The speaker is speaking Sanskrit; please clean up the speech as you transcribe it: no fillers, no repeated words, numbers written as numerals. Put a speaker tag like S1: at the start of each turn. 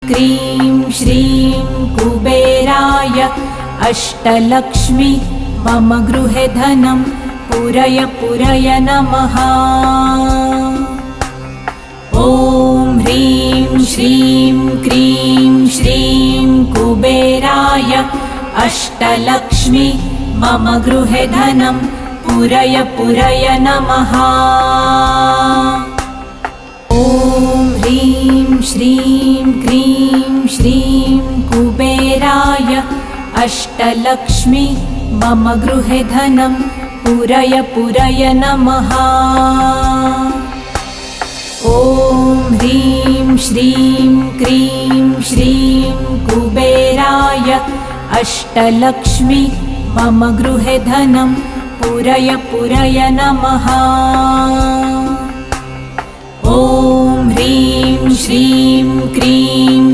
S1: क्रीं श्रीं कुबेराय अष्टलक्ष्मी मम गृहे धनं पूरय पूरय नमः। ॐ ह्रीं श्रीं क्रीं श्रीं कुबेराय अष्टलक्ष्मी मम गृहे धनं पूरय पूरय नमः। ॐ ह्रीं श्रीं क्रीं श्रीं कुबेराय अष्टलक्ष्मी मम गृहे धनं पूरय पूरय नमः। ॐ ह्रीं श्रीं क्रीं श्रीं कुबेराय अष्टलक्ष्मी मम गृहे धनं पूरय पूरय नमः। ॐ ह्रीं श्रीं क्रीं